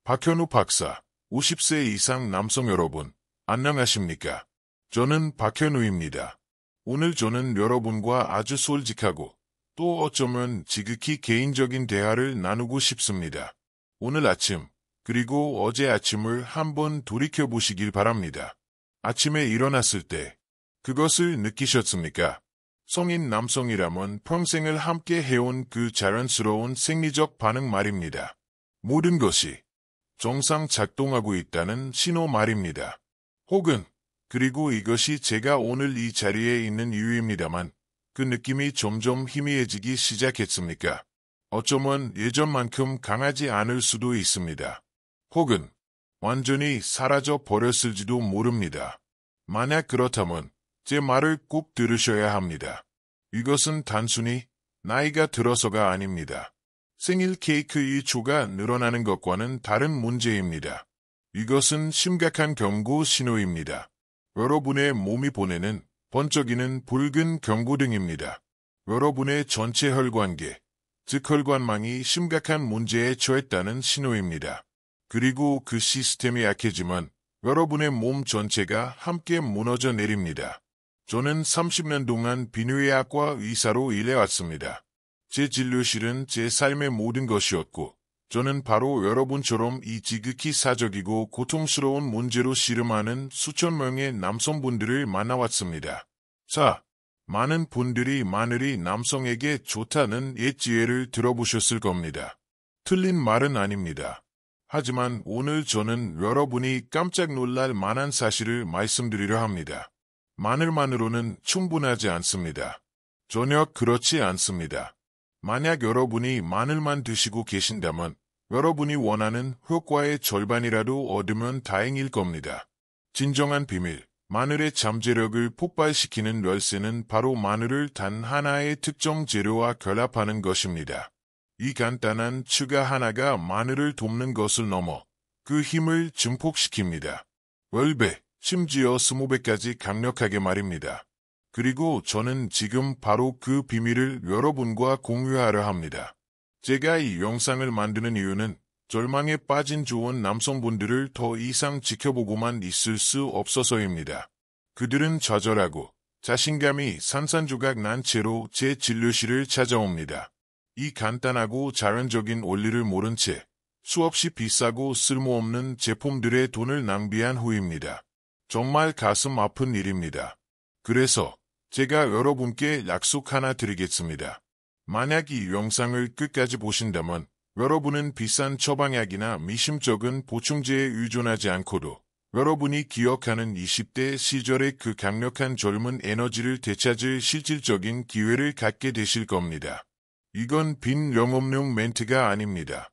박현우 박사, 50세 이상 남성 여러분, 안녕하십니까? 저는 박현우입니다. 오늘 저는 여러분과 아주 솔직하고 또 어쩌면 지극히 개인적인 대화를 나누고 싶습니다. 오늘 아침, 그리고 어제 아침을 한번 돌이켜보시길 바랍니다. 아침에 일어났을 때 그것을 느끼셨습니까? 성인 남성이라면 평생을 함께 해온 그 자연스러운 생리적 반응 말입니다. 모든 것이 정상 작동하고 있다는 신호 말입니다. 혹은 그리고 이것이 제가 오늘 이 자리에 있는 이유입니다만 그 느낌이 점점 희미해지기 시작했습니까? 어쩌면 예전만큼 강하지 않을 수도 있습니다. 혹은 완전히 사라져 버렸을지도 모릅니다. 만약 그렇다면 제 말을 꼭 들으셔야 합니다. 이것은 단순히 나이가 들어서가 아닙니다. 생일 케이크 2초가 늘어나는 것과는 다른 문제입니다. 이것은 심각한 경고 신호입니다. 여러분의 몸이 보내는 번쩍이는 붉은 경고등입니다. 여러분의 전체 혈관계, 즉 혈관망이 심각한 문제에 처했다는 신호입니다. 그리고 그 시스템이 약해지면 여러분의 몸 전체가 함께 무너져 내립니다. 저는 30년 동안 비뇨의학과 의사로 일해왔습니다. 제 진료실은 제 삶의 모든 것이었고 저는 바로 여러분처럼 이 지극히 사적이고 고통스러운 문제로 씨름하는 수천 명의 남성분들을 만나왔습니다. 자, 많은 분들이 마늘이 남성에게 좋다는 옛 지혜를 들어보셨을 겁니다. 틀린 말은 아닙니다. 하지만 오늘 저는 여러분이 깜짝 놀랄 만한 사실을 말씀드리려 합니다. 마늘만으로는 충분하지 않습니다. 전혀 그렇지 않습니다. 만약 여러분이 마늘만 드시고 계신다면 여러분이 원하는 효과의 절반이라도 얻으면 다행일 겁니다. 진정한 비밀, 마늘의 잠재력을 폭발시키는 열쇠는 바로 마늘을 단 하나의 특정 재료와 결합하는 것입니다. 이 간단한 추가 하나가 마늘을 돕는 것을 넘어 그 힘을 증폭시킵니다. 10배, 심지어 20배까지 강력하게 말입니다. 그리고 저는 지금 바로 그 비밀을 여러분과 공유하려 합니다. 제가 이 영상을 만드는 이유는 절망에 빠진 좋은 남성분들을 더 이상 지켜보고만 있을 수 없어서입니다. 그들은 좌절하고 자신감이 산산조각 난 채로 제 진료실을 찾아옵니다. 이 간단하고 자연적인 원리를 모른 채 수없이 비싸고 쓸모없는 제품들의 돈을 낭비한 후입니다. 정말 가슴 아픈 일입니다. 그래서 제가 여러분께 약속 하나 드리겠습니다. 만약 이 영상을 끝까지 보신다면 여러분은 비싼 처방약이나 미심쩍은 보충제에 의존하지 않고도 여러분이 기억하는 20대 시절의 그 강력한 젊은 에너지를 되찾을 실질적인 기회를 갖게 되실 겁니다. 이건 빈 영업용 멘트가 아닙니다.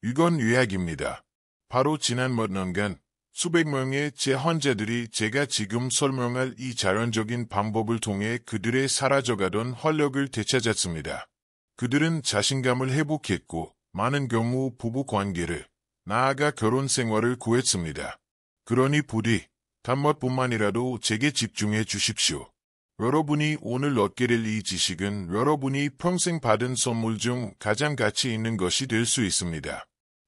이건 의학입니다. 바로 지난 몇 년간 수백 명의 제 환자들이 제가 지금 설명할 이 자연적인 방법을 통해 그들의 사라져가던 활력을 되찾았습니다. 그들은 자신감을 회복했고 많은 경우 부부 관계를, 나아가 결혼 생활을 구했습니다. 그러니 부디 단몇뿐만이라도 제게 집중해 주십시오. 여러분이 오늘 얻게 될 이 지식은 여러분이 평생 받은 선물 중 가장 가치 있는 것이 될 수 있습니다.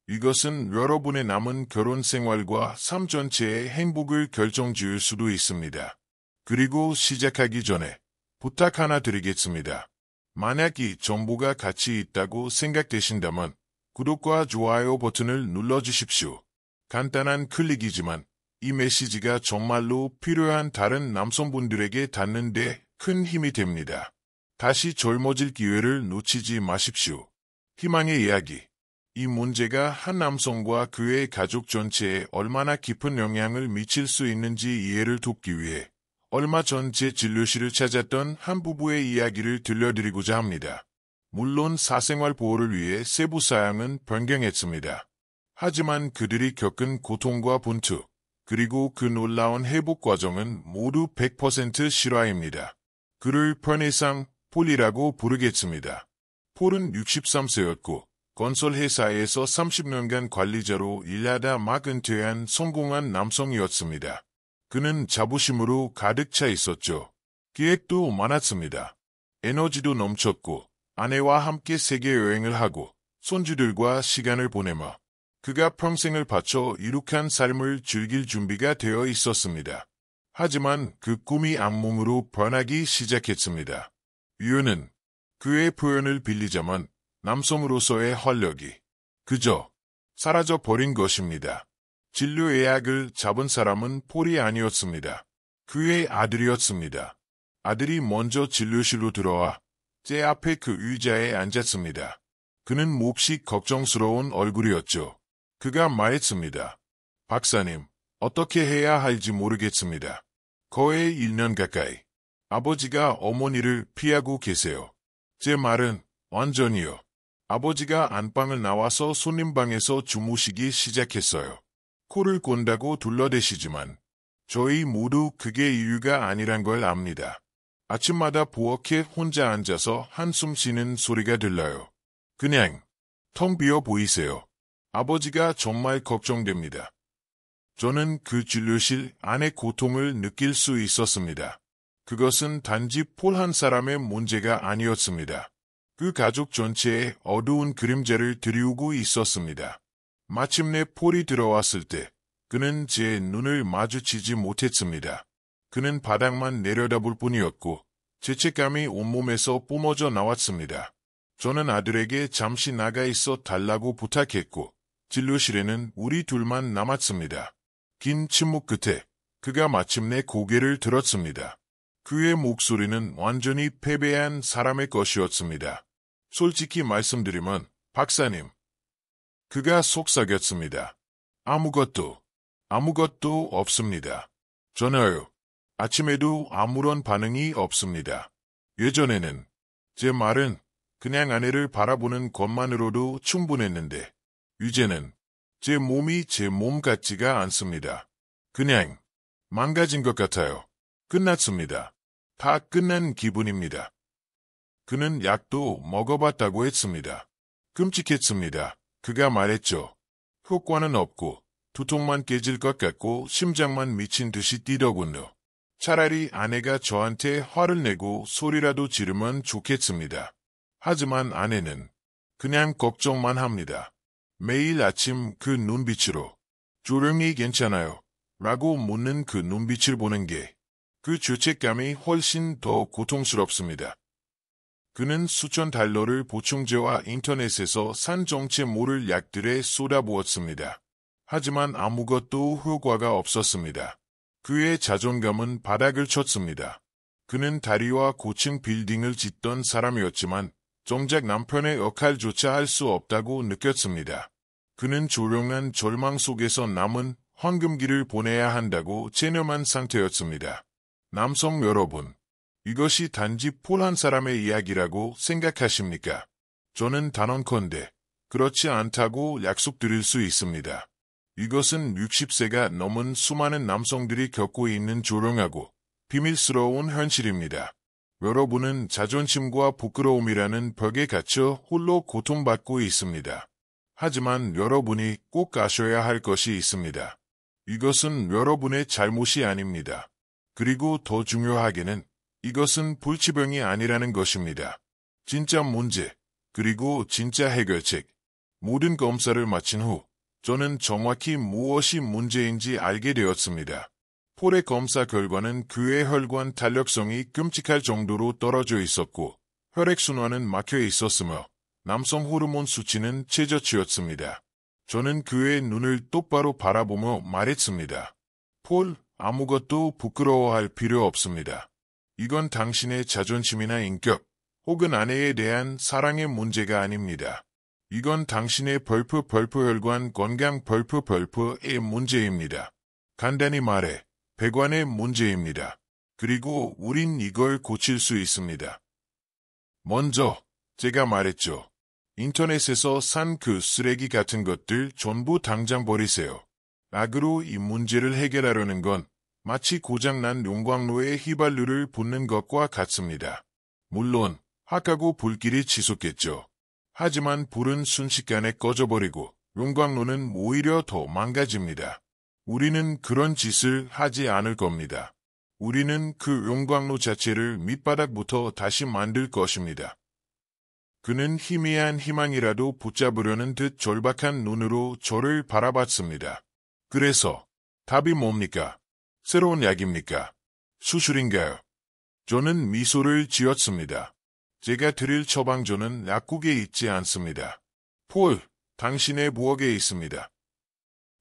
이것은 여러분의 남은 결혼 생활과 삶 전체의 행복을 결정지을 수도 있습니다. 그리고 시작하기 전에 부탁 하나 드리겠습니다. 만약 이 정보가 가치 있다고 생각되신다면 구독과 좋아요 버튼을 눌러주십시오. 간단한 클릭이지만 이 메시지가 정말로 필요한 다른 남성분들에게 닿는 데 큰 힘이 됩니다. 다시 젊어질 기회를 놓치지 마십시오. 희망의 이야기. 이 문제가 한 남성과 그의 가족 전체에 얼마나 깊은 영향을 미칠 수 있는지 이해를 돕기 위해 얼마 전 제 진료실을 찾았던 한 부부의 이야기를 들려드리고자 합니다. 물론 사생활 보호를 위해 세부 사항은 변경했습니다. 하지만 그들이 겪은 고통과 분투, 그리고 그 놀라운 회복 과정은 모두 100% 실화입니다. 그를 편의상 폴이라고 부르겠습니다. 폴은 63세였고 건설회사에서 30년간 관리자로 일하다 막 은퇴한 성공한 남성이었습니다. 그는 자부심으로 가득 차 있었죠. 계획도 많았습니다. 에너지도 넘쳤고 아내와 함께 세계 여행을 하고 손주들과 시간을 보내며 그가 평생을 바쳐 이룩한 삶을 즐길 준비가 되어 있었습니다. 하지만 그 꿈이 악몽으로 변하기 시작했습니다. 이유는 그의 표현을 빌리자면 남성으로서의 활력이 그저 사라져 버린 것입니다. 진료 예약을 잡은 사람은 폴이 아니었습니다. 그의 아들이었습니다. 아들이 먼저 진료실로 들어와 제 앞에 그 의자에 앉았습니다. 그는 몹시 걱정스러운 얼굴이었죠. 그가 말했습니다. 박사님, 어떻게 해야 할지 모르겠습니다. 거의 1년 가까이 아버지가 어머니를 피하고 계세요. 제 말은 완전히요. 아버지가 안방을 나와서 손님방에서 주무시기 시작했어요. 코를 곤다고 둘러대시지만 저희 모두 그게 이유가 아니란 걸 압니다. 아침마다 부엌에 혼자 앉아서 한숨 쉬는 소리가 들려요. 그냥 텅 비어 보이세요. 아버지가 정말 걱정됩니다. 저는 그 진료실 안의 고통을 느낄 수 있었습니다. 그것은 단지 폴 한 사람의 문제가 아니었습니다. 그 가족 전체에 어두운 그림자를 드리우고 있었습니다. 마침내 폴이 들어왔을 때 그는 제 눈을 마주치지 못했습니다. 그는 바닥만 내려다볼 뿐이었고 죄책감이 온몸에서 뿜어져 나왔습니다. 저는 아들에게 잠시 나가 있어 달라고 부탁했고 진료실에는 우리 둘만 남았습니다. 긴 침묵 끝에 그가 마침내 고개를 들었습니다. 그의 목소리는 완전히 패배한 사람의 것이었습니다. 솔직히 말씀드리면 박사님, 그가 속삭였습니다. 아무것도 없습니다. 전혀요. 아침에도 아무런 반응이 없습니다. 예전에는 제 말은 그냥 아내를 바라보는 것만으로도 충분했는데 이제는 제 몸이 제 몸 같지가 않습니다. 그냥 망가진 것 같아요. 끝났습니다. 다 끝난 기분입니다. 그는 약도 먹어봤다고 했습니다. 끔찍했습니다. 그가 말했죠. 효과는 없고 두통만 깨질 것 같고 심장만 미친 듯이 뛰더군요. 차라리 아내가 저한테 화를 내고 소리라도 지르면 좋겠습니다. 하지만 아내는 그냥 걱정만 합니다. 매일 아침 그 눈빛으로 조용히 괜찮아요 라고 묻는 그 눈빛을 보는 게 그 죄책감이 훨씬 더 고통스럽습니다. 그는 수천 달러를 보충제와 인터넷에서 산 정체 모를 약들에 쏟아부었습니다. 하지만 아무것도 효과가 없었습니다. 그의 자존감은 바닥을 쳤습니다. 그는 다리와 고층 빌딩을 짓던 사람이었지만 정작 남편의 역할조차 할 수 없다고 느꼈습니다. 그는 조용한 절망 속에서 남은 황금기를 보내야 한다고 체념한 상태였습니다. 남성 여러분, 이것이 단지 폴 한 사람의 이야기라고 생각하십니까? 저는 단언컨대 그렇지 않다고 약속드릴 수 있습니다. 이것은 60세가 넘은 수많은 남성들이 겪고 있는 조롱하고 비밀스러운 현실입니다. 여러분은 자존심과 부끄러움이라는 벽에 갇혀 홀로 고통받고 있습니다. 하지만 여러분이 꼭 아셔야 할 것이 있습니다. 이것은 여러분의 잘못이 아닙니다. 그리고 더 중요하게는 이것은 불치병이 아니라는 것입니다. 진짜 문제, 그리고 진짜 해결책. 모든 검사를 마친 후 저는 정확히 무엇이 문제인지 알게 되었습니다. 폴의 검사 결과는 그의 혈관 탄력성이 끔찍할 정도로 떨어져 있었고 혈액순환은 막혀 있었으며 남성 호르몬 수치는 최저치였습니다. 저는 그의 눈을 똑바로 바라보며 말했습니다. 폴, 아무것도 부끄러워할 필요 없습니다. 이건 당신의 자존심이나 인격, 혹은 아내에 대한 사랑의 문제가 아닙니다. 이건 당신의 혈관 건강 의 문제입니다. 간단히 말해, 배관의 문제입니다. 그리고 우린 이걸 고칠 수 있습니다. 먼저, 제가 말했죠. 인터넷에서 산 그 쓰레기 같은 것들 전부 당장 버리세요. 악으로 이 문제를 해결하려는 건 마치 고장난 용광로에 휘발유를 붓는 것과 같습니다. 물론 화가고 불길이 치솟겠죠. 하지만 불은 순식간에 꺼져버리고 용광로는 오히려 더 망가집니다. 우리는 그런 짓을 하지 않을 겁니다. 우리는 그 용광로 자체를 밑바닥부터 다시 만들 것입니다. 그는 희미한 희망이라도 붙잡으려는 듯 절박한 눈으로 저를 바라봤습니다. 그래서 답이 뭡니까? 새로운 약입니까? 수술인가요? 저는 미소를 지었습니다. 제가 드릴 처방전은 약국에 있지 않습니다. 폴, 당신의 부엌에 있습니다.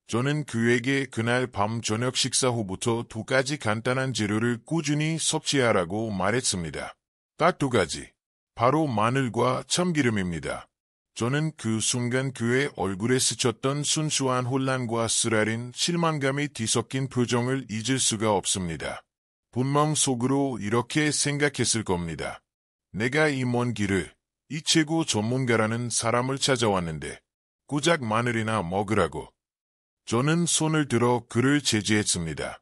저는 그에게 그날 밤 저녁 식사 후부터 2가지 간단한 재료를 꾸준히 섭취하라고 말했습니다. 딱 2가지. 바로 마늘과 참기름입니다. 저는 그 순간 그의 얼굴에 스쳤던 순수한 혼란과 쓰라린 실망감이 뒤섞인 표정을 잊을 수가 없습니다. 분명 속으로 이렇게 생각했을 겁니다. 내가 이 먼 길을, 이 최고 전문가라는 사람을 찾아왔는데 고작 마늘이나 먹으라고. 저는 손을 들어 그를 제지했습니다.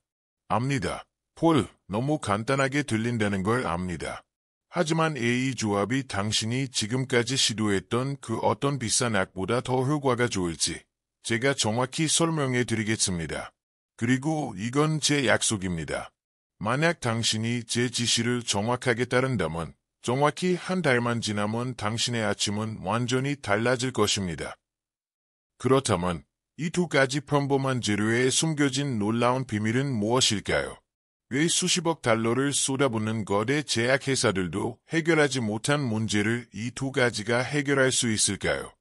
압니다. 폴, 너무 간단하게 들린다는 걸 압니다. 하지만 이 조합이 당신이 지금까지 시도했던 그 어떤 비싼 약보다 더 효과가 좋을지 제가 정확히 설명해 드리겠습니다. 그리고 이건 제 약속입니다. 만약 당신이 제 지시를 정확하게 따른다면 정확히 1달만 지나면 당신의 아침은 완전히 달라질 것입니다. 그렇다면 이 2가지 평범한 재료에 숨겨진 놀라운 비밀은 무엇일까요? 왜 수십억 달러를 쏟아붓는 거대 제약회사들도 해결하지 못한 문제를 이 2가지가 해결할 수 있을까요?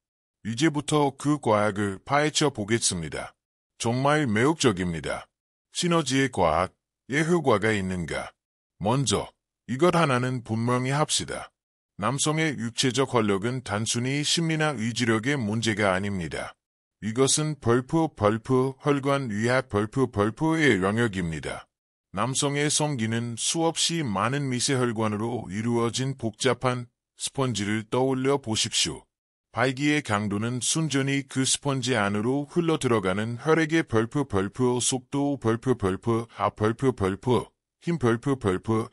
이제부터 그 과학을 파헤쳐 보겠습니다. 정말 매혹적입니다. 시너지의 과학에 효과가 있는가? 먼저 이것 하나는 분명히 합시다. 남성의 육체적 활력은 단순히 심리나 의지력의 문제가 아닙니다. 이것은 혈관 위압 의 영역입니다. 남성의 성기는 수없이 많은 미세혈관으로 이루어진 복잡한 스펀지를 떠올려 보십시오. 발기의 강도는 순전히 그 스펀지 안으로 흘러들어가는 혈액의 속도 힘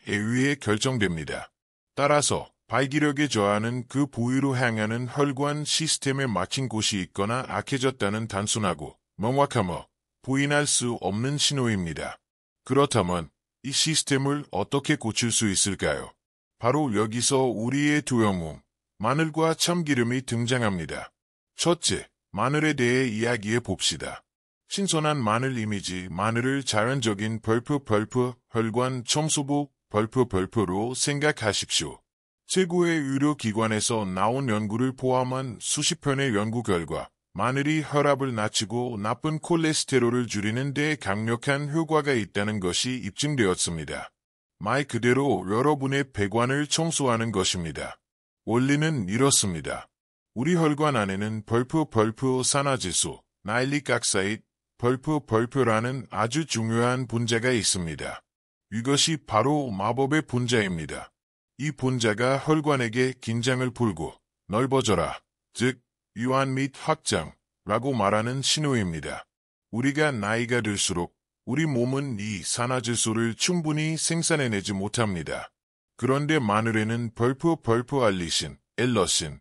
에 의해 결정됩니다. 따라서 발기력의 저하는 그 부위로 향하는 혈관 시스템에 막힌 곳이 있거나 악해졌다는 단순하고 명확하며 부인할 수 없는 신호입니다. 그렇다면 이 시스템을 어떻게 고칠 수 있을까요? 바로 여기서 우리의 두 영웅, 마늘과 참기름이 등장합니다. 첫째, 마늘에 대해 이야기해 봅시다. 신선한 마늘 이미지, 마늘을 자연적인 혈관 청소부 로 생각하십시오. 최고의 의료기관에서 나온 연구를 포함한 수십 편의 연구 결과 마늘이 혈압을 낮추고 나쁜 콜레스테롤을 줄이는 데 강력한 효과가 있다는 것이 입증되었습니다. 말 그대로 여러분의 배관을 청소하는 것입니다. 원리는 이렇습니다. 우리 혈관 안에는 산화질소, 나일릭 악사이드, 라는 아주 중요한 분자가 있습니다. 이것이 바로 마법의 분자입니다. 이 분자가 혈관에게 긴장을 풀고 넓어져라, 즉 유한 및 확장라고 말하는 신호입니다. 우리가 나이가 들수록 우리 몸은 이 산화질소를 충분히 생산해내지 못합니다. 그런데 마늘에는 알리신, 엘러신,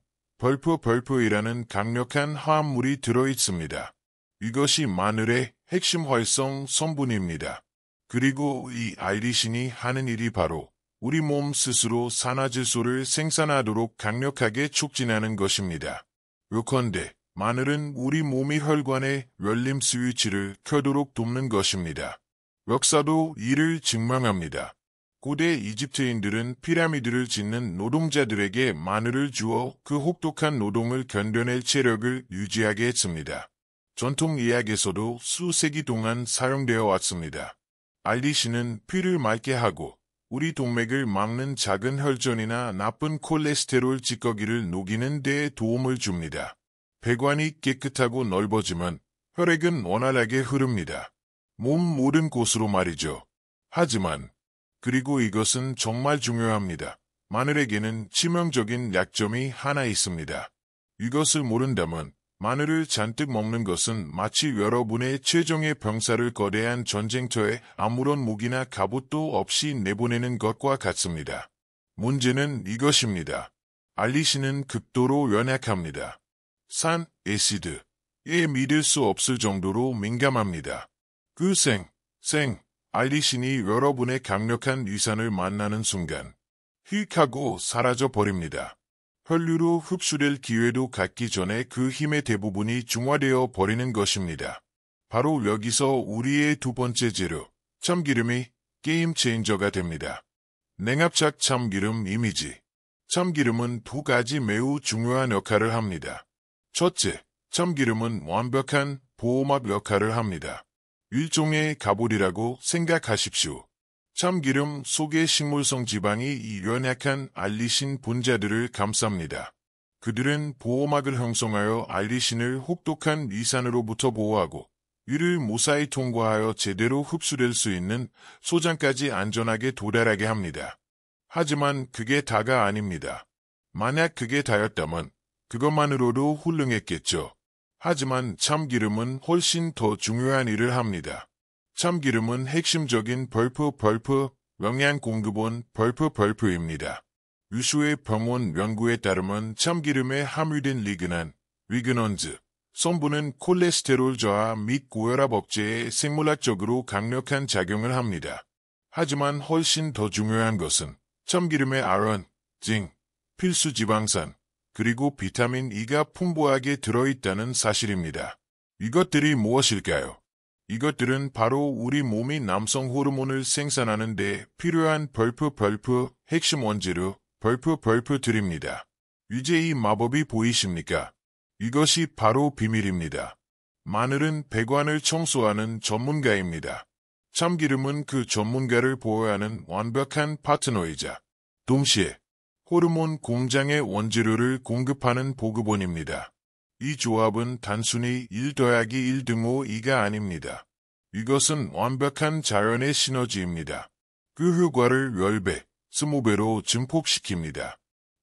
이라는 강력한 화합물이 들어있습니다. 이것이 마늘의 핵심 활성 성분입니다. 그리고 이 알리신이 하는 일이 바로 우리 몸 스스로 산화질소를 생산하도록 강력하게 촉진하는 것입니다. 요컨대 마늘은 우리 몸의 혈관의 열림 스위치를 켜도록 돕는 것입니다. 역사도 이를 증명합니다. 고대 이집트인들은 피라미드를 짓는 노동자들에게 마늘을 주어 그 혹독한 노동을 견뎌낼 체력을 유지하게 했습니다. 전통 의학에서도 수세기 동안 사용되어 왔습니다. 알리신은 피를 맑게 하고 우리 동맥을 막는 작은 혈전이나 나쁜 콜레스테롤 찌꺼기를 녹이는 데 도움을 줍니다. 배관이 깨끗하고 넓어지면 혈액은 원활하게 흐릅니다. 몸 모든 곳으로 말이죠. 하지만 그리고 이것은 정말 중요합니다. 마늘에게는 치명적인 약점이 하나 있습니다. 이것을 모른다면 마늘을 잔뜩 먹는 것은 마치 여러분의 최종의 병사를 거대한 전쟁터에 아무런 무기나 갑옷도 없이 내보내는 것과 같습니다. 문제는 이것입니다. 알리신은 극도로 연약합니다. 산, 에시드에 믿을 수 없을 정도로 민감합니다. 그 알리신이 여러분의 강력한 위산을 만나는 순간 휙 하고 사라져 버립니다. 혈류로 흡수될 기회도 갖기 전에 그 힘의 대부분이 중화되어 버리는 것입니다. 바로 여기서 우리의 두 번째 재료, 참기름이 게임 체인저가 됩니다. 냉압작 참기름 이미지. 참기름은 두 가지 매우 중요한 역할을 합니다. 첫째, 참기름은 완벽한 보호막 역할을 합니다. 일종의 갑옷이라고 생각하십시오. 참기름 속의 식물성 지방이 이 연약한 알리신 분자들을 감쌉니다. 그들은 보호막을 형성하여 알리신을 혹독한 위산으로부터 보호하고 이를 무사히 통과하여 제대로 흡수될 수 있는 소장까지 안전하게 도달하게 합니다. 하지만 그게 다가 아닙니다. 만약 그게 다였다면 그것만으로도 훌륭했겠죠. 하지만 참기름은 훨씬 더 중요한 일을 합니다. 참기름은 핵심적인 벌프 영양 공급원 벌프입니다. 유수의 병원 연구에 따르면 참기름에 함유된 리그넌즈 성분은 콜레스테롤 저하 및 고혈압 억제에 생물학적으로 강력한 작용을 합니다. 하지만 훨씬 더 중요한 것은 참기름에 아연, 징, 필수 지방산, 그리고 비타민 E가 풍부하게 들어있다는 사실입니다. 이것들이 무엇일까요? 이것들은 바로 우리 몸이 남성 호르몬을 생산하는 데 필요한 벌프 핵심 원재료 벌프들입니다. 이제 이 마법이 보이십니까? 이것이 바로 비밀입니다. 마늘은 배관을 청소하는 전문가입니다. 참기름은 그 전문가를 보호하는 완벽한 파트너이자 동시에 호르몬 공장의 원재료를 공급하는 보급원입니다. 이 조합은 단순히 1 더하기 1 등호 2가 아닙니다. 이것은 완벽한 자연의 시너지입니다. 그 효과를 10배, 20배로 증폭시킵니다.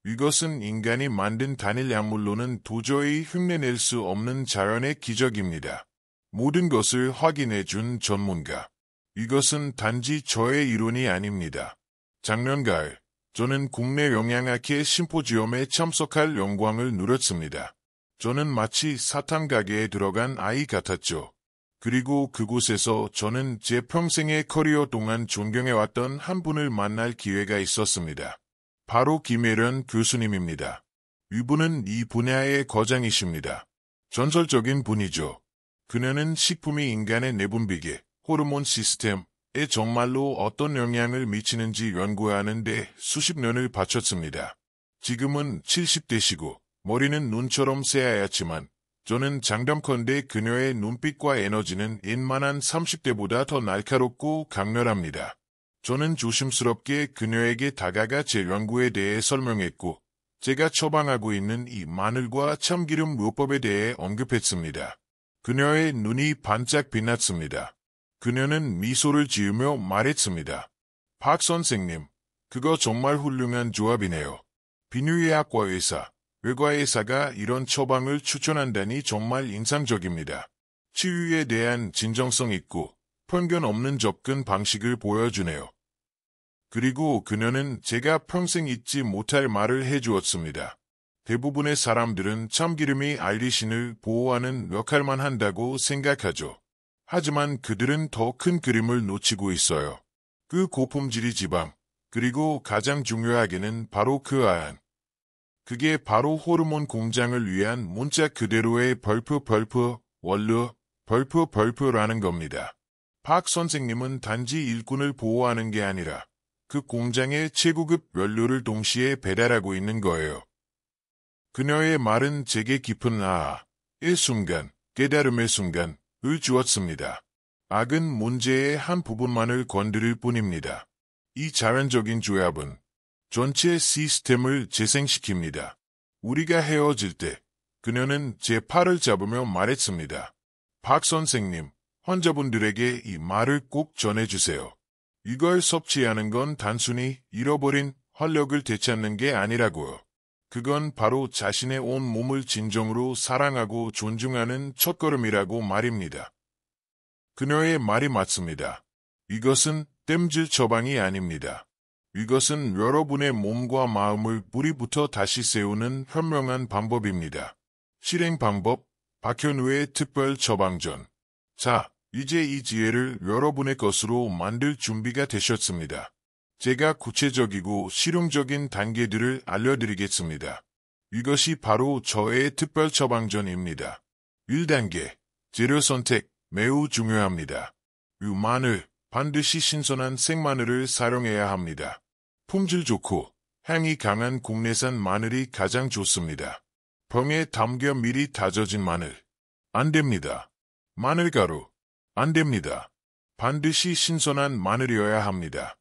이것은 인간이 만든 단일 약물로는 도저히 흉내낼 수 없는 자연의 기적입니다. 모든 것을 확인해 준 전문가. 이것은 단지 저의 이론이 아닙니다. 작년 가을, 저는 국내 영양학회 심포지엄에 참석할 영광을 누렸습니다. 저는 마치 사탕 가게에 들어간 아이 같았죠. 그리고 그곳에서 저는 제 평생의 커리어 동안 존경해왔던 한 분을 만날 기회가 있었습니다. 바로 김혜련 교수님입니다. 이분은 이 분야의 거장이십니다. 전설적인 분이죠. 그녀는 식품이 인간의 내분비계, 호르몬 시스템에 정말로 어떤 영향을 미치는지 연구하는 데 수십 년을 바쳤습니다. 지금은 70대시고 머리는 눈처럼 새하얗지만 저는 장담컨대 그녀의 눈빛과 에너지는 웬만한 30대보다 더 날카롭고 강렬합니다. 저는 조심스럽게 그녀에게 다가가 제 연구에 대해 설명했고 제가 처방하고 있는 이 마늘과 참기름 요법에 대해 언급했습니다. 그녀의 눈이 반짝 빛났습니다. 그녀는 미소를 지으며 말했습니다. 박 선생님, 그거 정말 훌륭한 조합이네요. 비뇨의학과 의사, 외과의사가 이런 처방을 추천한다니 정말 인상적입니다. 치유에 대한 진정성 있고 편견 없는 접근 방식을 보여주네요. 그리고 그녀는 제가 평생 잊지 못할 말을 해주었습니다. 대부분의 사람들은 참기름이 알리신을 보호하는 역할만 한다고 생각하죠. 하지만 그들은 더 큰 그림을 놓치고 있어요. 그 고품질이 지방, 그리고 가장 중요하게는 바로 그 아연. 그게 바로 호르몬 공장을 위한 문자 그대로의 벌프 원료 벌프라는 겁니다. 박 선생님은 단지 일꾼을 보호하는 게 아니라 그 공장의 최고급 원료를 동시에 배달하고 있는 거예요. 그녀의 말은 제게 깊은 아의 순간, 깨달음의 순간을 주었습니다. 악은 문제의 한 부분만을 건드릴 뿐입니다. 이 자연적인 조합은 전체 시스템을 재생시킵니다. 우리가 헤어질 때 그녀는 제 팔을 잡으며 말했습니다. 박 선생님, 환자분들에게 이 말을 꼭 전해주세요. 이걸 섭취하는 건 단순히 잃어버린 활력을 되찾는 게 아니라고요. 그건 바로 자신의 온 몸을 진정으로 사랑하고 존중하는 첫걸음이라고 말입니다. 그녀의 말이 맞습니다. 이것은 땜질 처방이 아닙니다. 이것은 여러분의 몸과 마음을 뿌리부터 다시 세우는 현명한 방법입니다. 실행 방법, 박현우의 특별 처방전. 자, 이제 이 지혜를 여러분의 것으로 만들 준비가 되셨습니다. 제가 구체적이고 실용적인 단계들을 알려드리겠습니다. 이것이 바로 저의 특별 처방전입니다. 1단계, 재료 선택 매우 중요합니다. 마늘, 반드시 신선한 생마늘을 사용해야 합니다. 품질 좋고 향이 강한 국내산 마늘이 가장 좋습니다. 병에 담겨 미리 다져진 마늘. 안 됩니다. 마늘가루. 안 됩니다. 반드시 신선한 마늘이어야 합니다.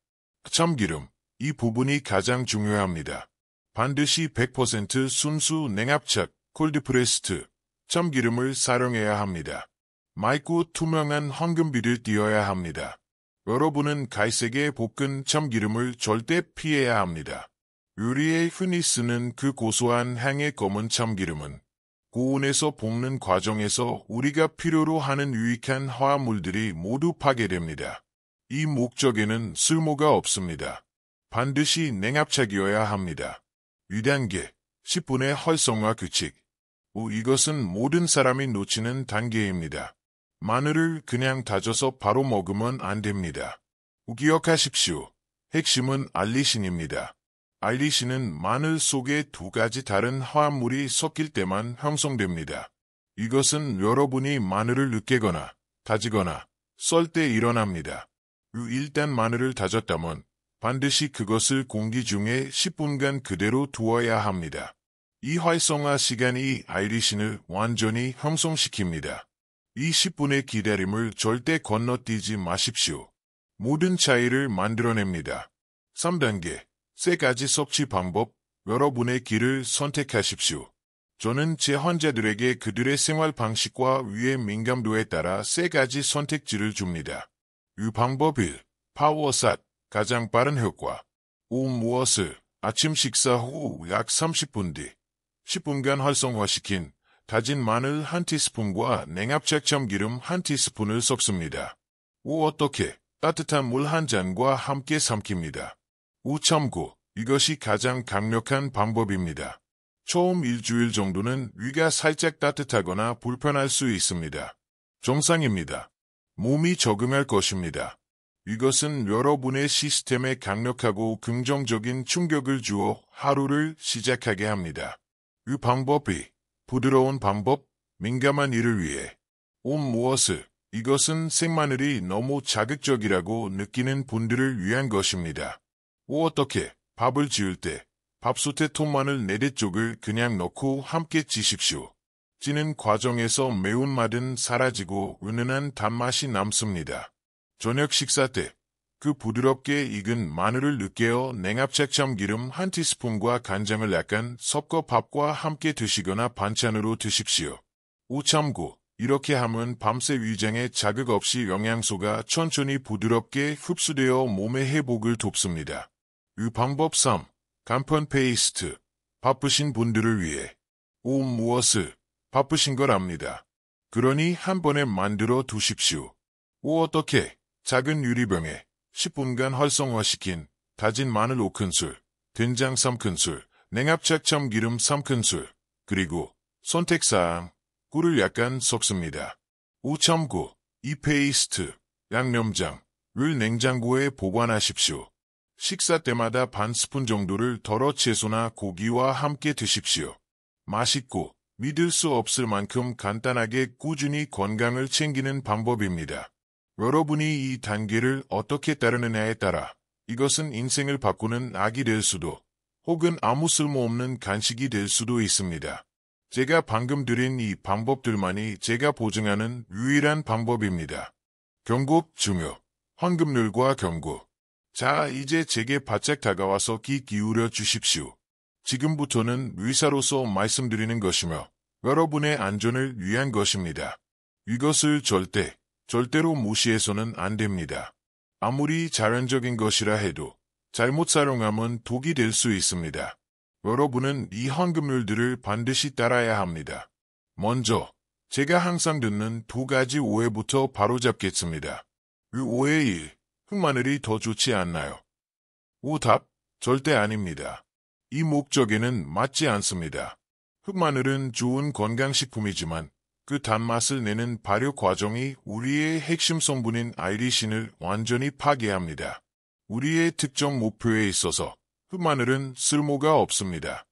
참기름. 이 부분이 가장 중요합니다. 반드시 100% 순수 냉압착, 콜드프레스트, 참기름을 사용해야 합니다. 맑고 투명한 황금빛을 띄어야 합니다. 여러분은 갈색의 볶은 참기름을 절대 피해야 합니다. 요리에 흔히 쓰는 그 고소한 향의 검은 참기름은 고온에서 볶는 과정에서 우리가 필요로 하는 유익한 화합물들이 모두 파괴됩니다. 이 목적에는 쓸모가 없습니다. 반드시 냉압착이어야 합니다. 2단계, 10분의 활성화 규칙. 이것은 모든 사람이 놓치는 단계입니다. 마늘을 그냥 다져서 바로 먹으면 안 됩니다. 기억하십시오. 핵심은 알리신입니다. 알리신은 마늘 속에 두 가지 다른 화합물이 섞일 때만 형성됩니다. 이것은 여러분이 마늘을 으깨거나 다지거나 썰 때 일어납니다. 일단 마늘을 다졌다면 반드시 그것을 공기 중에 10분간 그대로 두어야 합니다. 이 활성화 시간이 알리신을 완전히 형성시킵니다. 이 10분의 기다림을 절대 건너뛰지 마십시오. 모든 차이를 만들어냅니다. 3단계, 3가지 섭취 방법, 여러분의 길을 선택하십시오. 저는 제 환자들에게 그들의 생활 방식과 위의 민감도에 따라 3가지 선택지를 줍니다. 이 방법 1, 파워삿, 가장 빠른 효과. 무엇을 아침 식사 후 약 30분 뒤 10분간 활성화시킨 다진 마늘 1티스푼과 냉압착 참기름 1티스푼을 섞습니다. 어떻게? 따뜻한 물 1잔과 함께 삼킵니다. 참고, 이것이 가장 강력한 방법입니다. 처음 일주일 정도는 위가 살짝 따뜻하거나 불편할 수 있습니다. 정상입니다. 몸이 적응할 것입니다. 이것은 여러분의 시스템에 강력하고 긍정적인 충격을 주어 하루를 시작하게 합니다. 이 방법이 부드러운 방법, 민감한 이를 위해. 무엇을? 이것은 생마늘이 너무 자극적이라고 느끼는 분들을 위한 것입니다. 어떻게? 밥을 지을 때 밥솥에 통마늘 4대쪽을 그냥 넣고 함께 찌십시오. 찌는 과정에서 매운맛은 사라지고 은은한 단맛이 남습니다. 저녁 식사 때 그 부드럽게 익은 마늘을 으깨어 냉압착 참기름 1티스푼과 간장을 약간 섞어 밥과 함께 드시거나 반찬으로 드십시오. 참고, 이렇게 하면 밤새 위장에 자극 없이 영양소가 천천히 부드럽게 흡수되어 몸의 회복을 돕습니다. 이 방법 3. 간편 페이스트. 바쁘신 분들을 위해. 무엇을? 바쁘신 걸 압니다. 그러니 한 번에 만들어 두십시오. 어떻게? 작은 유리병에 10분간 활성화시킨 다진 마늘 5큰술, 된장 3큰술, 냉압착 참기름 3큰술, 그리고 선택사항, 꿀을 약간 섞습니다. 참고, 이 페이스트, 양념장을 냉장고에 보관하십시오. 식사 때마다 반 스푼 정도를 덜어 채소나 고기와 함께 드십시오. 맛있고 믿을 수 없을 만큼 간단하게 꾸준히 건강을 챙기는 방법입니다. 여러분이 이 단계를 어떻게 따르느냐에 따라 이것은 인생을 바꾸는 악이 될 수도 혹은 아무 쓸모없는 간식이 될 수도 있습니다. 제가 방금 드린 이 방법들만이 제가 보증하는 유일한 방법입니다. 경고 중요. 황금률과 경고. 자, 이제 제게 바짝 다가와서 귀 기울여 주십시오. 지금부터는 의사로서 말씀드리는 것이며 여러분의 안전을 위한 것입니다. 이것을 절대로 무시해서는 안 됩니다. 아무리 자연적인 것이라 해도 잘못 사용하면 독이 될 수 있습니다. 여러분은 이 황금률들을 반드시 따라야 합니다. 먼저, 제가 항상 듣는 2가지 오해부터 바로잡겠습니다. 이 오해 1. 흑마늘이 더 좋지 않나요? 답, 절대 아닙니다. 이 목적에는 맞지 않습니다. 흑마늘은 좋은 건강식품이지만 그 단맛을 내는 발효 과정이 우리의 핵심 성분인 알리신을 완전히 파괴합니다. 우리의 특정 목표에 있어서 흑마늘은 쓸모가 없습니다.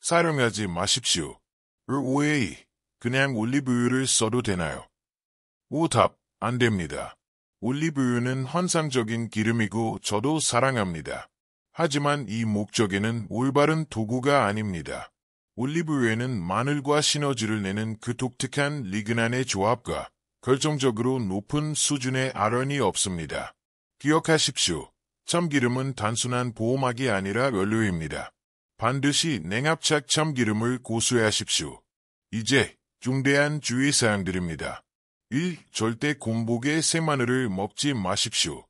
사용하지 마십시오. 5A. 그냥 올리브유를 써도 되나요? 오답. 안 됩니다. 올리브유는 환상적인 기름이고 저도 사랑합니다. 하지만 이 목적에는 올바른 도구가 아닙니다. 올리브유에는 마늘과 시너지를 내는 그 독특한 리그난의 조합과 결정적으로 높은 수준의 아련이 없습니다. 기억하십시오. 참기름은 단순한 보호막이 아니라 연료입니다. 반드시 냉압착 참기름을 고수하십시오. 이제 중대한 주의사항들입니다. 1. 절대 곰복의 생마늘을 먹지 마십시오.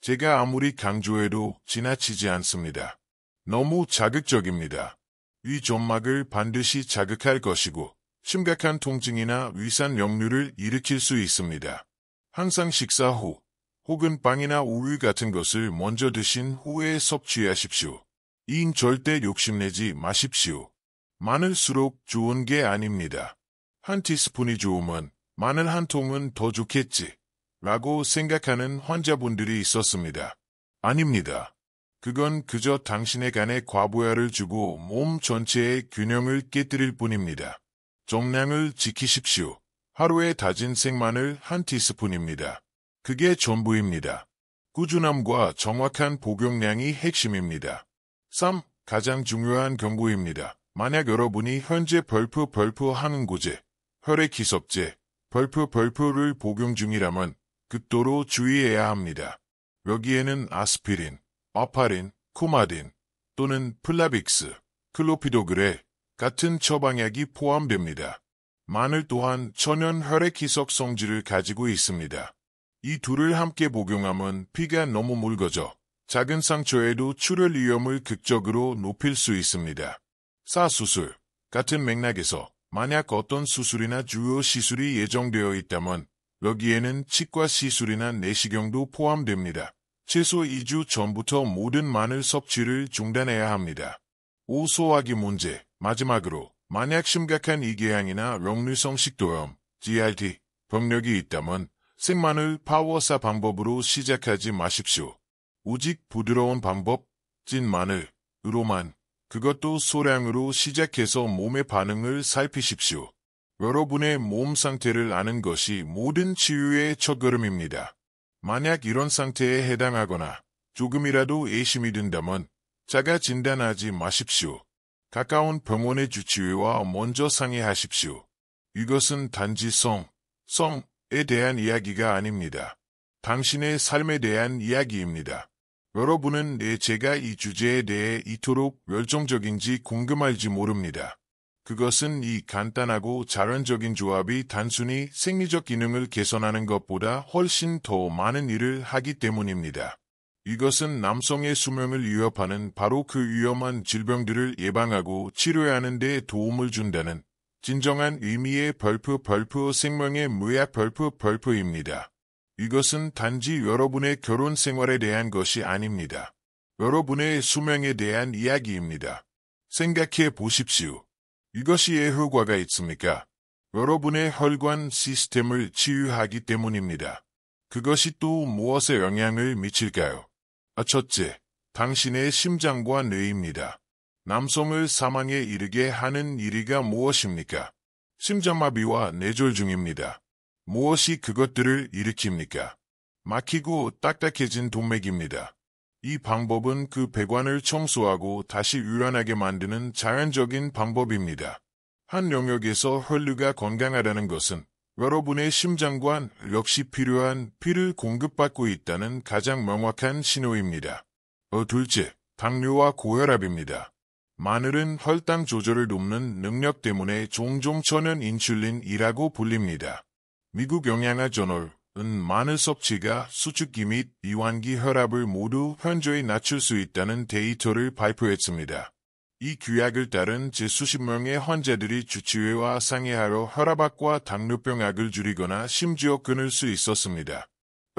제가 아무리 강조해도 지나치지 않습니다. 너무 자극적입니다. 위 점막을 반드시 자극할 것이고 심각한 통증이나 위산 역류를 일으킬 수 있습니다. 항상 식사 후 혹은 빵이나 우유 같은 것을 먼저 드신 후에 섭취하십시오. 2. 절대 욕심내지 마십시오. 많을수록 좋은 게 아닙니다. 한 티스푼이 좋으면 마늘 한 통은 더 좋겠지 라고 생각하는 환자분들이 있었습니다. 아닙니다. 그건 그저 당신의 간에 과부하를 주고 몸 전체의 균형을 깨뜨릴 뿐입니다. 정량을 지키십시오. 하루에 다진 생마늘 한 티스푼입니다. 그게 전부입니다. 꾸준함과 정확한 복용량이 핵심입니다. 3. 가장 중요한 경고입니다. 만약 여러분이 현재 벌프 하는 고제, 혈액희석제, 벌프를 복용 중이라면 극도로 주의해야 합니다. 여기에는 아스피린, 아파린, 쿠마딘 또는 플라빅스, 클로피도그레 같은 처방약이 포함됩니다. 마늘 또한 천연 혈액희석 성질을 가지고 있습니다. 이 둘을 함께 복용하면 피가 너무 묽어져 작은 상처에도 출혈 위험을 극적으로 높일 수 있습니다. 4. 수술 같은 맥락에서 만약 어떤 수술이나 주요 시술이 예정되어 있다면 여기에는 치과 시술이나 내시경도 포함됩니다. 최소 2주 전부터 모든 마늘 섭취를 중단해야 합니다. 5. 소화기 문제. 마지막으로 만약 심각한 이궤양이나 역류성 식도염, GERD, 병력이 있다면 생마늘 파워사 방법으로 시작하지 마십시오. 오직 부드러운 방법, 찐 마늘으로만, 그것도 소량으로 시작해서 몸의 반응을 살피십시오. 여러분의 몸 상태를 아는 것이 모든 치유의 첫걸음입니다. 만약 이런 상태에 해당하거나 조금이라도 의심이 든다면 자가 진단하지 마십시오. 가까운 병원의 주치의와 먼저 상의하십시오. 이것은 단지 성에 대한 이야기가 아닙니다. 당신의 삶에 대한 이야기입니다. 여러분은 제가 이 주제에 대해 이토록 열정적인지 궁금할지 모릅니다. 그것은 이 간단하고 자연적인 조합이 단순히 생리적 기능을 개선하는 것보다 훨씬 더 많은 일을 하기 때문입니다. 이것은 남성의 수명을 위협하는 바로 그 위험한 질병들을 예방하고 치료하는 데 도움을 준다는 진정한 의미의 벌프 생명의 무약 벌프입니다. 이것은 단지 여러분의 결혼 생활에 대한 것이 아닙니다. 여러분의 수명에 대한 이야기입니다. 생각해 보십시오. 이것이 효과가 있습니까? 여러분의 혈관 시스템을 치유하기 때문입니다. 그것이 또 무엇에 영향을 미칠까요? 첫째, 당신의 심장과 뇌입니다. 남성을 사망에 이르게 하는 1위가 무엇입니까? 심장마비와 뇌졸중입니다. 무엇이 그것들을 일으킵니까? 막히고 딱딱해진 동맥입니다. 이 방법은 그 배관을 청소하고 다시 유연하게 만드는 자연적인 방법입니다. 한 영역에서 혈류가 건강하다는 것은 여러분의 심장관 역시 필요한 피를 공급받고 있다는 가장 명확한 신호입니다. 둘째, 당뇨와 고혈압입니다. 마늘은 혈당 조절을 돕는 능력 때문에 종종 천연 인슐린이라고 불립니다. 미국 영양학 저널은 마늘 섭취가 수축기 및 이완기 혈압을 모두 현저히 낮출 수 있다는 데이터를 발표했습니다. 이 규약을 따른 수십 명의 환자들이 주치의와 상의하여 혈압약과 당뇨병약을 줄이거나 심지어 끊을 수 있었습니다.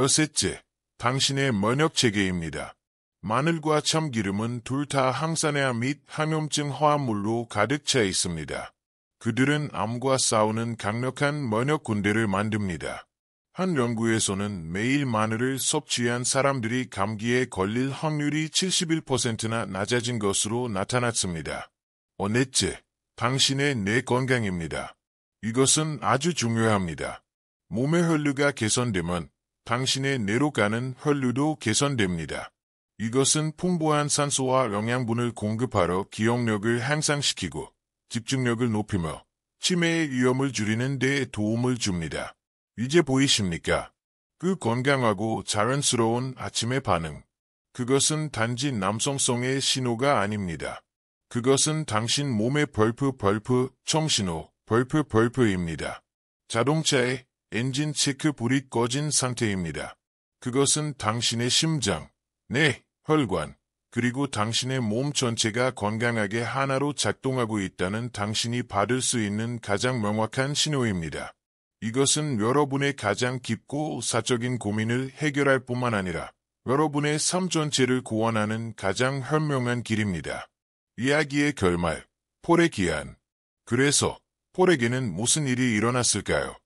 셋째, 당신의 면역체계입니다. 마늘과 참기름은 둘 다 항산화 및 항염증 화합물로 가득 차 있습니다. 그들은 암과 싸우는 강력한 면역 군대를 만듭니다. 한 연구에서는 매일 마늘을 섭취한 사람들이 감기에 걸릴 확률이 71%나 낮아진 것으로 나타났습니다. 넷째, 당신의 뇌 건강입니다. 이것은 아주 중요합니다. 몸의 혈류가 개선되면 당신의 뇌로 가는 혈류도 개선됩니다. 이것은 풍부한 산소와 영양분을 공급하러 기억력을 향상시키고 집중력을 높이며 치매의 위험을 줄이는 데 도움을 줍니다. 이제 보이십니까? 그 건강하고 자연스러운 아침의 반응. 그것은 단지 남성성의 신호가 아닙니다. 그것은 당신 몸의 벌프 청신호, 벌프입니다. 자동차의 엔진 체크 불이 꺼진 상태입니다. 그것은 당신의 심장, 뇌, 혈관, 그리고 당신의 몸 전체가 건강하게 하나로 작동하고 있다는 당신이 받을 수 있는 가장 명확한 신호입니다. 이것은 여러분의 가장 깊고 사적인 고민을 해결할 뿐만 아니라 여러분의 삶 전체를 구원하는 가장 현명한 길입니다. 이야기의 결말, 폴의 기한. 그래서 폴에게는 무슨 일이 일어났을까요?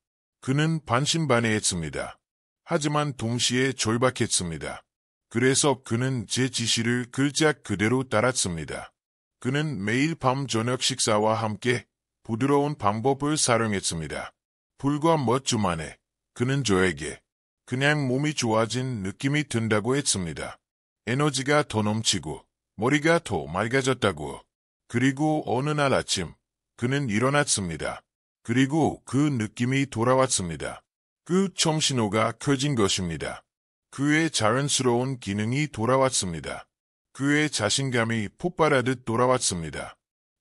그는 반신반의했습니다. 하지만 동시에 절박했습니다. 그래서 그는 제 지시를 글자 그대로 따랐습니다. 그는 매일 밤 저녁 식사와 함께 부드러운 방법을 사용했습니다. 불과 몇 주 만에 그는 저에게 그냥 몸이 좋아진 느낌이 든다고 했습니다. 에너지가 더 넘치고 머리가 더 맑아졌다고. 그리고 어느 날 아침 그는 일어났습니다. 그리고 그 느낌이 돌아왔습니다. 그 청신호가 켜진 것입니다. 그의 자연스러운 기능이 돌아왔습니다. 그의 자신감이 폭발하듯 돌아왔습니다.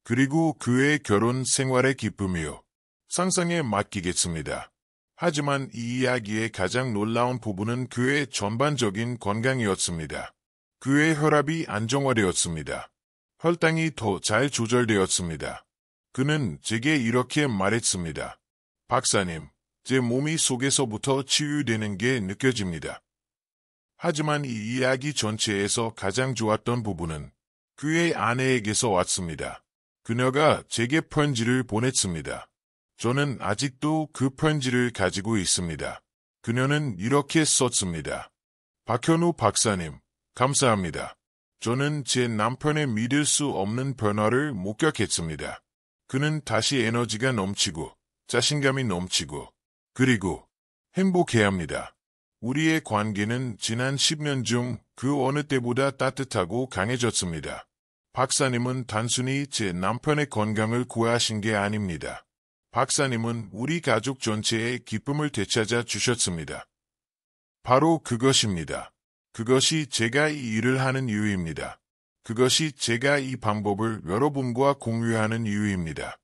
그리고 그의 결혼 생활의 기쁨이요. 상상에 맡기겠습니다. 하지만 이 이야기의 가장 놀라운 부분은 그의 전반적인 건강이었습니다. 그의 혈압이 안정화되었습니다. 혈당이 더 잘 조절되었습니다. 그는 제게 이렇게 말했습니다. 박사님, 제 몸이 속에서부터 치유되는 게 느껴집니다. 하지만 이 이야기 전체에서 가장 좋았던 부분은 그의 아내에게서 왔습니다. 그녀가 제게 편지를 보냈습니다. 저는 아직도 그 편지를 가지고 있습니다. 그녀는 이렇게 썼습니다. 박현우 박사님, 감사합니다. 저는 제 남편의 믿을 수 없는 변화를 목격했습니다. 그는 다시 에너지가 넘치고 자신감이 넘치고 그리고 행복해합니다. 우리의 관계는 지난 10년 중 그 어느 때보다 따뜻하고 강해졌습니다. 박사님은 단순히 제 남편의 건강을 구하신 게 아닙니다. 박사님은 우리 가족 전체의 기쁨을 되찾아 주셨습니다. 바로 그것입니다. 그것이 제가 이 일을 하는 이유입니다. 그것이 제가 이 방법을 여러분과 공유하는 이유입니다.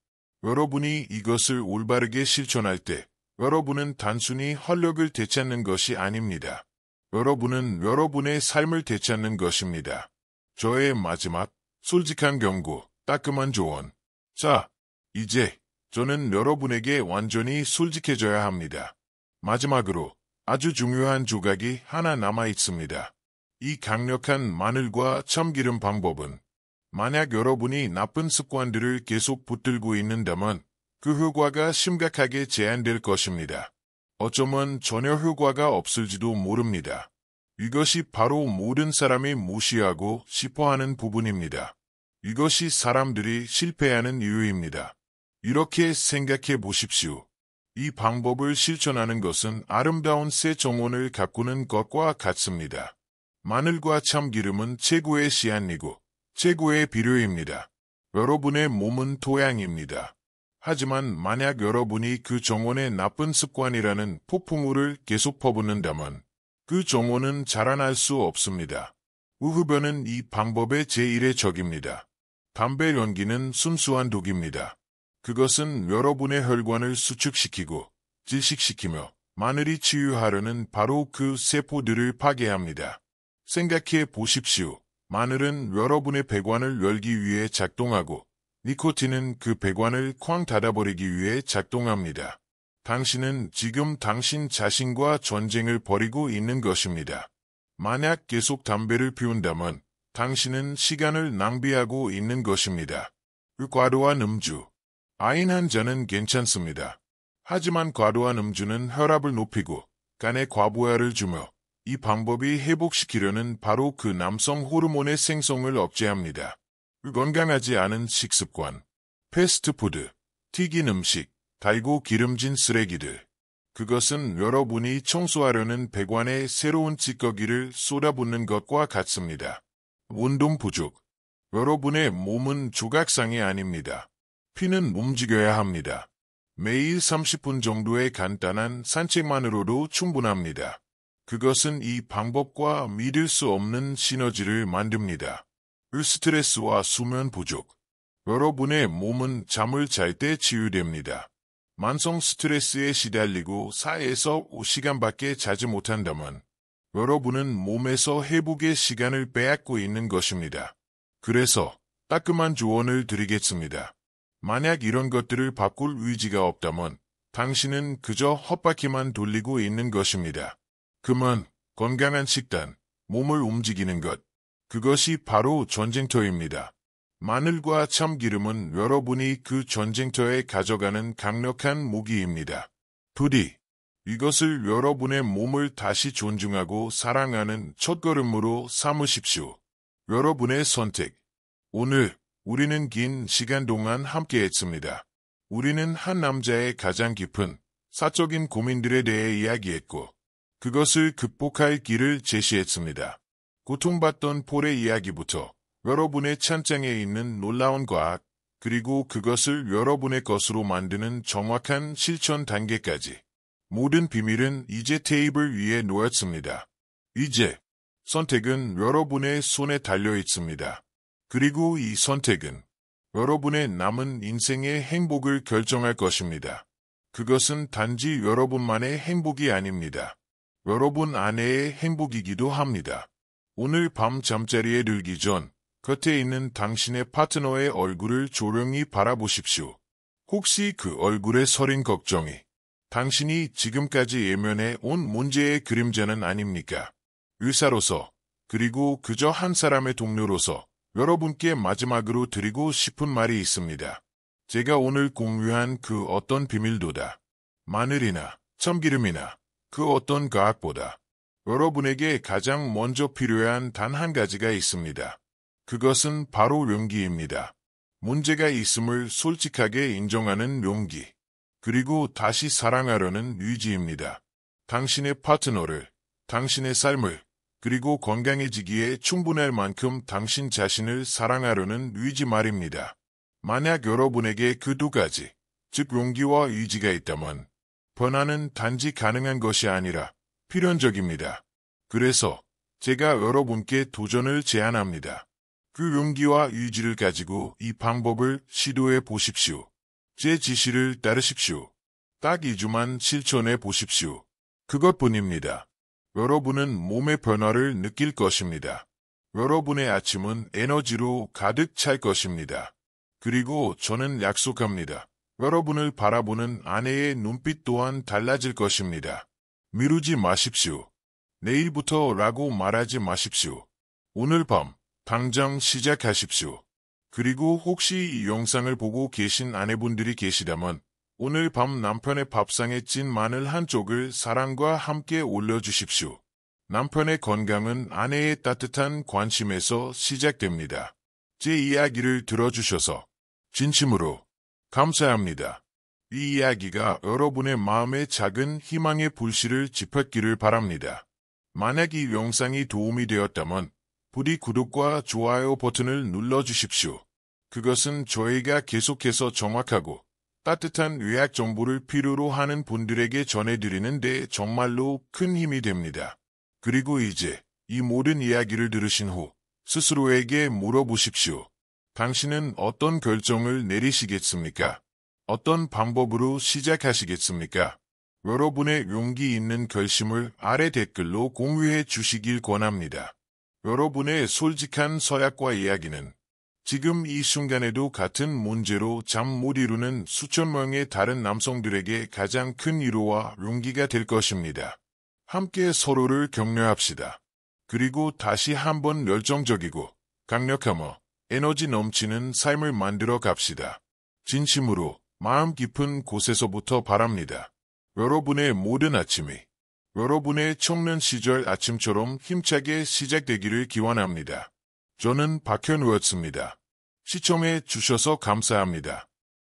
여러분이 이것을 올바르게 실천할 때 여러분은 단순히 활력을 되찾는 것이 아닙니다. 여러분은 여러분의 삶을 되찾는 것입니다. 저의 마지막, 솔직한 경고, 따끔한 조언. 자, 이제 저는 여러분에게 완전히 솔직해져야 합니다. 마지막으로 아주 중요한 조각이 하나 남아 있습니다. 이 강력한 마늘과 참기름 방법은 만약 여러분이 나쁜 습관들을 계속 붙들고 있는다면 그 효과가 심각하게 제한될 것입니다. 어쩌면 전혀 효과가 없을지도 모릅니다. 이것이 바로 모든 사람이 무시하고 싶어하는 부분입니다. 이것이 사람들이 실패하는 이유입니다. 이렇게 생각해 보십시오. 이 방법을 실천하는 것은 아름다운 새 정원을 가꾸는 것과 같습니다. 마늘과 참기름은 최고의 씨앗이고 최고의 비료입니다. 여러분의 몸은 토양입니다. 하지만 만약 여러분이 그 정원의 나쁜 습관이라는 폭풍우를 계속 퍼붓는다면 그 정원은 자라날 수 없습니다. 우흡연은 이 방법의 제1의 적입니다. 담배 연기는 순수한 독입니다. 그것은 여러분의 혈관을 수축시키고 질식시키며 마늘이 치유하려는 바로 그 세포들을 파괴합니다. 생각해 보십시오. 마늘은 여러분의 배관을 열기 위해 작동하고 니코틴은 그 배관을 쾅 닫아버리기 위해 작동합니다. 당신은 지금 당신 자신과 전쟁을 벌이고 있는 것입니다. 만약 계속 담배를 피운다면 당신은 시간을 낭비하고 있는 것입니다. 과도한 음주. 와인 한 잔은 괜찮습니다. 하지만 과도한 음주는 혈압을 높이고 간에 과부하를 주며 이 방법이 회복시키려는 바로 그 남성 호르몬의 생성을 억제합니다. 건강하지 않은 식습관. 패스트푸드, 튀긴 음식, 달고 기름진 쓰레기들. 그것은 여러분이 청소하려는 배관에 새로운 찌꺼기를 쏟아붓는 것과 같습니다. 운동 부족. 여러분의 몸은 조각상이 아닙니다. 피는 움직여야 합니다. 매일 30분 정도의 간단한 산책만으로도 충분합니다. 그것은 이 방법과 믿을 수 없는 시너지를 만듭니다. 스트레스와 수면 부족. 여러분의 몸은 잠을 잘 때 치유됩니다. 만성 스트레스에 시달리고 4에서 5시간밖에 자지 못한다면 여러분은 몸에서 회복의 시간을 빼앗고 있는 것입니다. 그래서 따끔한 조언을 드리겠습니다. 만약 이런 것들을 바꿀 의지가 없다면 당신은 그저 헛바퀴만 돌리고 있는 것입니다. 그만 건강한 식단, 몸을 움직이는 것, 그것이 바로 전쟁터입니다. 마늘과 참기름은 여러분이 그 전쟁터에 가져가는 강력한 무기입니다. 부디 이것을 여러분의 몸을 다시 존중하고 사랑하는 첫걸음으로 삼으십시오. 여러분의 선택. 오늘 우리는 긴 시간 동안 함께했습니다. 우리는 한 남자의 가장 깊은 사적인 고민들에 대해 이야기했고 그것을 극복할 길을 제시했습니다. 고통받던 폴의 이야기부터 여러분의 찬장에 있는 놀라운 과학, 그리고 그것을 여러분의 것으로 만드는 정확한 실천 단계까지. 모든 비밀은 이제 테이블 위에 놓였습니다. 이제 선택은 여러분의 손에 달려 있습니다. 그리고 이 선택은 여러분의 남은 인생의 행복을 결정할 것입니다. 그것은 단지 여러분만의 행복이 아닙니다. 여러분 아내의 행복이기도 합니다. 오늘 밤 잠자리에 들기 전 곁에 있는 당신의 파트너의 얼굴을 조용히 바라보십시오. 혹시 그 얼굴에 서린 걱정이 당신이 지금까지 예면해 온 문제의 그림자는 아닙니까? 의사로서, 그리고 그저 한 사람의 동료로서 여러분께 마지막으로 드리고 싶은 말이 있습니다. 제가 오늘 공유한 그 어떤 비밀도다. 마늘이나 참기름이나 그 어떤 과학보다 여러분에게 가장 먼저 필요한 단 한 가지가 있습니다. 그것은 바로 용기입니다. 문제가 있음을 솔직하게 인정하는 용기. 그리고 다시 사랑하려는 의지입니다. 당신의 파트너를, 당신의 삶을, 그리고 건강해지기에 충분할 만큼 당신 자신을 사랑하려는 의지 말입니다. 만약 여러분에게 그 두 가지, 즉 용기와 의지가 있다면 변화는 단지 가능한 것이 아니라 필연적입니다. 그래서 제가 여러분께 도전을 제안합니다. 그 용기와 의지를 가지고 이 방법을 시도해 보십시오. 제 지시를 따르십시오. 딱 2주만 실천해 보십시오. 그것뿐입니다. 여러분은 몸의 변화를 느낄 것입니다. 여러분의 아침은 에너지로 가득 찰 것입니다. 그리고 저는 약속합니다. 여러분을 바라보는 아내의 눈빛 또한 달라질 것입니다. 미루지 마십시오. 내일부터라고 말하지 마십시오. 오늘 밤 당장 시작하십시오. 그리고 혹시 이 영상을 보고 계신 아내분들이 계시다면 오늘 밤 남편의 밥상에 찐 마늘 한 쪽을 사랑과 함께 올려주십시오. 남편의 건강은 아내의 따뜻한 관심에서 시작됩니다. 제 이야기를 들어주셔서 진심으로 감사합니다. 이 이야기가 여러분의 마음에 작은 희망의 불씨를 지폈기를 바랍니다. 만약 이 영상이 도움이 되었다면 부디 구독과 좋아요 버튼을 눌러주십시오. 그것은 저희가 계속해서 정확하고 따뜻한 의학 정보를 필요로 하는 분들에게 전해드리는 데 정말로 큰 힘이 됩니다. 그리고 이제 이 모든 이야기를 들으신 후 스스로에게 물어보십시오. 당신은 어떤 결정을 내리시겠습니까? 어떤 방법으로 시작하시겠습니까? 여러분의 용기 있는 결심을 아래 댓글로 공유해 주시길 권합니다. 여러분의 솔직한 서약과 이야기는 지금 이 순간에도 같은 문제로 잠 못 이루는 수천 명의 다른 남성들에게 가장 큰 위로와 용기가 될 것입니다. 함께 서로를 격려합시다. 그리고 다시 한번 열정적이고 강력하며 에너지 넘치는 삶을 만들어 갑시다. 진심으로 마음 깊은 곳에서부터 바랍니다. 여러분의 모든 아침이 여러분의 청년 시절 아침처럼 힘차게 시작되기를 기원합니다. 저는 박현우였습니다. 시청해 주셔서 감사합니다.